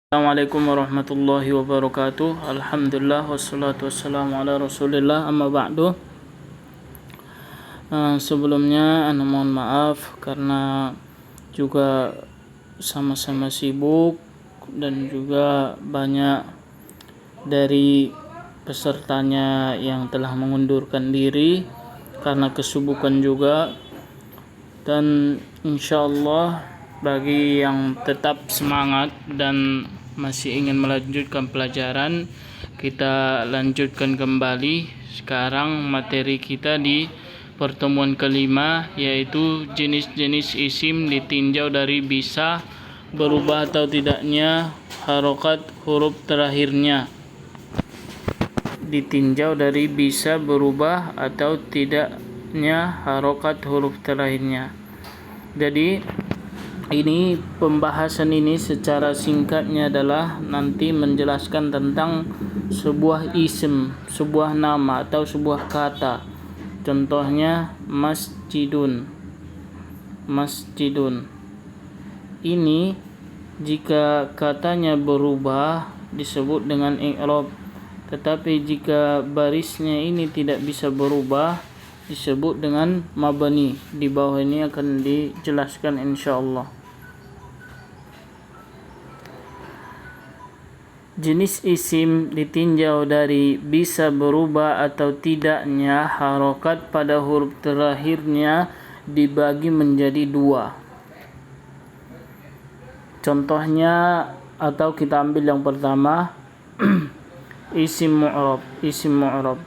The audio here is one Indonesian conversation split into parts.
Assalamualaikum warahmatullahi wabarakatuh. Alhamdulillah wassalatu wassalamu ala rasulillah, amma ba'du. Sebelumnya ana mohon maaf karena juga sama-sama sibuk dan juga banyak dari pesertanya yang telah mengundurkan diri karena kesibukan juga. Dan insyaallah bagi yang tetap semangat dan masih ingin melanjutkan pelajaran, kita lanjutkan kembali sekarang materi kita di pertemuan kelima, yaitu jenis-jenis isim ditinjau dari bisa berubah atau tidaknya harokat huruf terakhirnya. Ditinjau dari bisa berubah atau tidaknya harokat huruf terakhirnya. Jadi ini pembahasan ini secara singkatnya adalah nanti menjelaskan tentang sebuah isim, sebuah nama atau sebuah kata. Contohnya masjidun. Masjidun. Ini jika katanya berubah disebut dengan i'rab. Tetapi jika barisnya ini tidak bisa berubah disebut dengan mabni. Di bawah ini akan dijelaskan insyaallah. Jenis isim ditinjau dari bisa berubah atau tidaknya harokat pada huruf terakhirnya dibagi menjadi dua. Contohnya atau kita ambil yang pertama isim mu'rab. Isim mu'rab.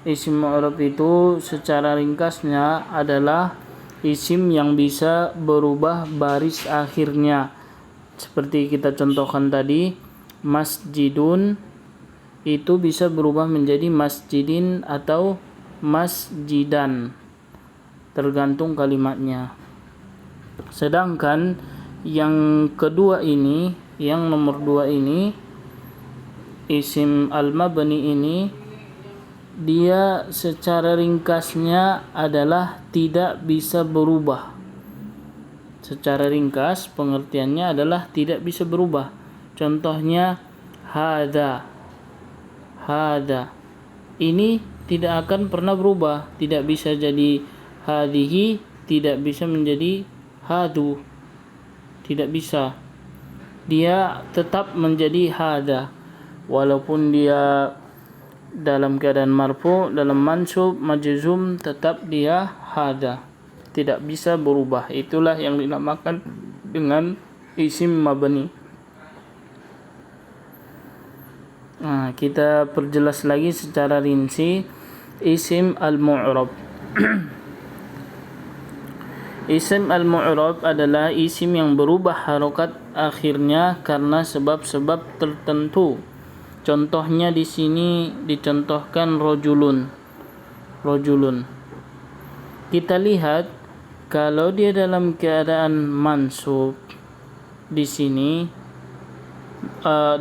Isim mu'rab itu secara ringkasnya adalah isim yang bisa berubah baris akhirnya. Seperti kita contohkan tadi, masjidun itu bisa berubah menjadi masjidin atau masjidan, tergantung kalimatnya. Sedangkan yang kedua ini, yang nomor dua ini, isim al-mabni ini, dia secara ringkasnya adalah tidak bisa berubah. Secara ringkas pengertiannya adalah tidak bisa berubah. Contohnya hadza. Hadza. Ini tidak akan pernah berubah, tidak bisa jadi hadhihi, tidak bisa menjadi hadu. Tidak bisa. Dia tetap menjadi hadza. Walaupun dia dalam keadaan marfu, dalam mansub, majzum, tetap dia hadza. Tidak bisa berubah. Itulah yang dinamakan dengan isim mabni. Kita perjelas lagi secara rinci isim al-mu'rab. Isim al-mu'rab adalah isim yang berubah harokat akhirnya karena sebab-sebab tertentu. Contohnya di sini dicontohkan rojulun. Rojulun. Kita lihat kalau dia dalam keadaan mansub di sini,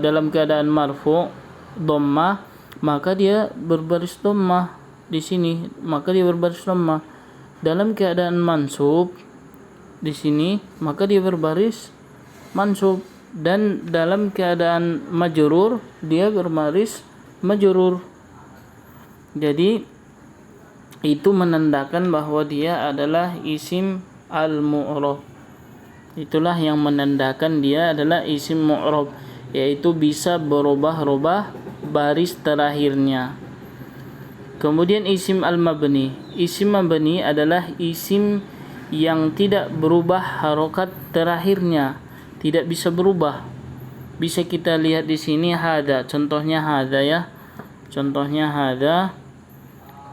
dalam keadaan marfu dhammah, maka dia berbaris dhammah di sini, maka dia berbaris dhammah. Dalam keadaan mansub di sini, maka dia berbaris mansub, dan dalam keadaan majrur dia berbaris majrur. Jadi itu menandakan bahwa dia adalah isim al-mu'rab. Itulah yang menandakan dia adalah isim mu'rab, yaitu bisa berubah-ubah baris terakhirnya. Kemudian isim al-mabni. Isim mabni adalah isim yang tidak berubah harokat terakhirnya, tidak bisa berubah. Bisa kita lihat di sini hadza, contohnya hadza ya. Contohnya hadza,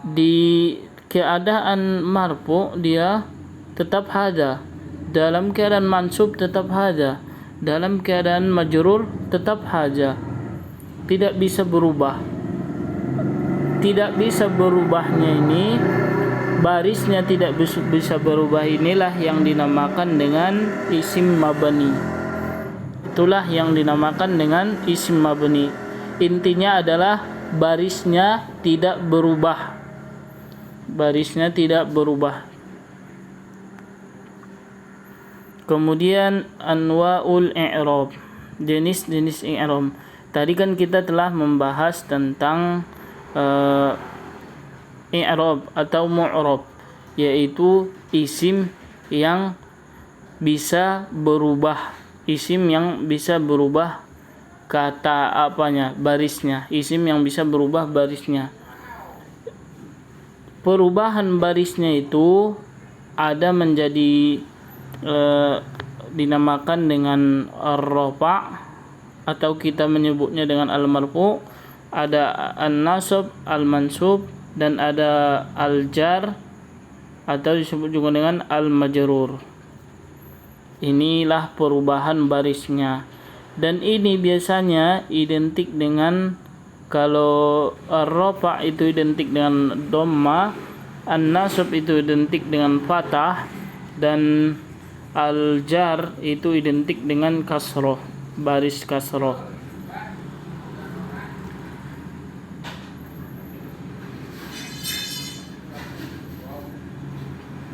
di keadaan marfu dia tetap hadza, dalam keadaan mansub tetap hadza, dalam keadaan majrur tetap hadza. Tidak bisa berubah. Tidak bisa berubahnya ini, barisnya tidak bisa berubah, inilah yang dinamakan dengan isim mabni. Itulah yang dinamakan dengan isim mabni. Intinya adalah barisnya tidak berubah. Barisnya tidak berubah. Kemudian anwa'ul i'rab. jenis-jenis i'rab. Tadi kan kita telah membahas tentang i'rab atau mu'rab, yaitu isim yang bisa berubah, isim yang bisa berubah kata barisnya, isim yang bisa berubah barisnya. Perubahan barisnya itu ada menjadi dinamakan dengan ar-rafa' atau kita menyebutnya dengan al-marfu', ada an-nasab, al-mansub, dan ada al-jar atau disebut juga dengan al-majrur. Inilah perubahan barisnya, dan ini biasanya identik dengan, kalau ar-rafa' itu identik dengan dhamma, an-nasab itu identik dengan fathah, dan al-jar itu identik dengan kasroh, baris kasroh.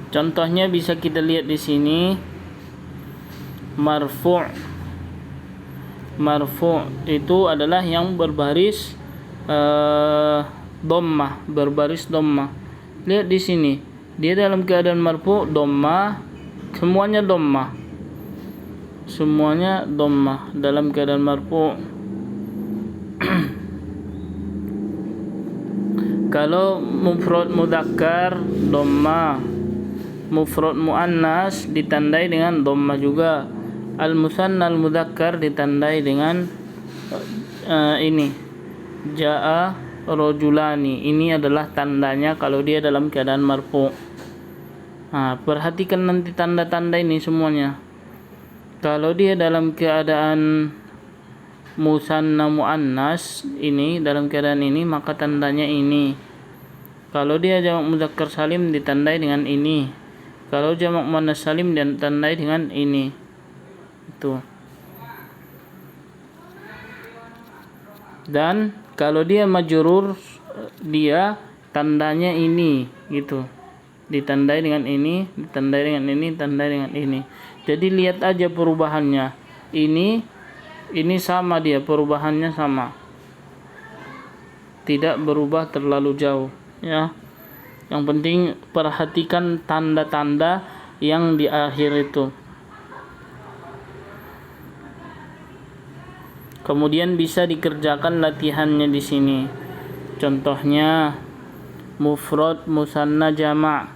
Contohnya bisa kita lihat di sini. Marfu' itu adalah yang berbaris dhammah, berbaris dhammah. Lihat di sini, dia dalam keadaan marfu' dhammah, semuanya dhammah dalam keadaan marfu'. Kalau mufrad mudzakkar dhammah, mufrad muannas ditandai dengan dhammah juga. Al-musanna al-mudzakkar ditandai dengan ini jaa rajulani. Ini adalah tandanya kalau dia dalam keadaan marfu'. Perhatikan nanti tanda-tanda ini semuanya. Kalau dia dalam keadaan musanna muannas, ini dalam keadaan ini, maka tandanya ini. Kalau dia jamak mudzakkar salim ditandai dengan ini. Kalau jamak muannas salim ditandai dengan ini. Itu. Dan kalau dia majrur, dia tandanya ini, gitu. Ditandai dengan ini, ditandai dengan ini, ditandai dengan ini. Jadi lihat aja perubahannya. Ini sama, dia perubahannya sama. Tidak berubah terlalu jauh, ya. Yang penting perhatikan tanda-tanda yang di akhir itu. Kemudian bisa dikerjakan latihannya di sini. Contohnya mufrad musanna jama',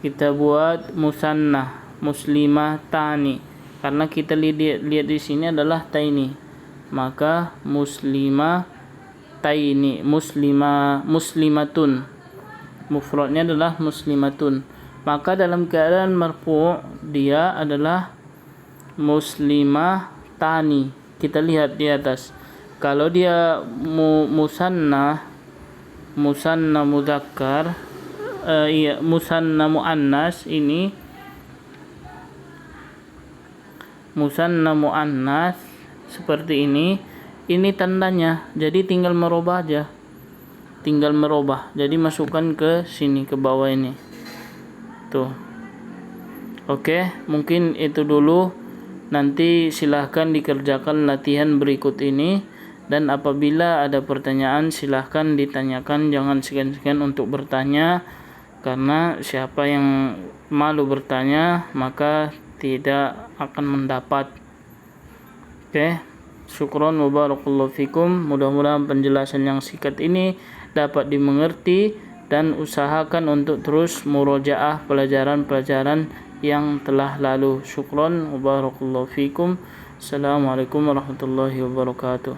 kita buat musanna muslimah tani, karena kita lihat di sini adalah taini, maka muslimah taini, muslimatun, mufradnya adalah muslimatun. Maka dalam keadaan marfu' dia adalah muslimah tani. Kita lihat di atas. Kalau dia musanna mudzakkar, musanna muannas, ini musanna muannas seperti ini tandanya. Jadi tinggal merubah aja. Jadi masukkan ke sini, ke bawah ini. Tuh. Oke, mungkin itu dulu. Nanti silahkan dikerjakan latihan berikut ini, dan apabila ada pertanyaan silahkan ditanyakan. Jangan segan-segan untuk bertanya, karena siapa yang malu bertanya maka tidak akan mendapat. Oke, syukron wa barakallahu fikum. Mudah-mudahan penjelasan yang singkat ini dapat dimengerti, dan usahakan untuk terus murojaah pelajaran-pelajaran yang telah lalu. Syukron wa barakallahu fikum. Assalamualaikum warahmatullahi wabarakatuh.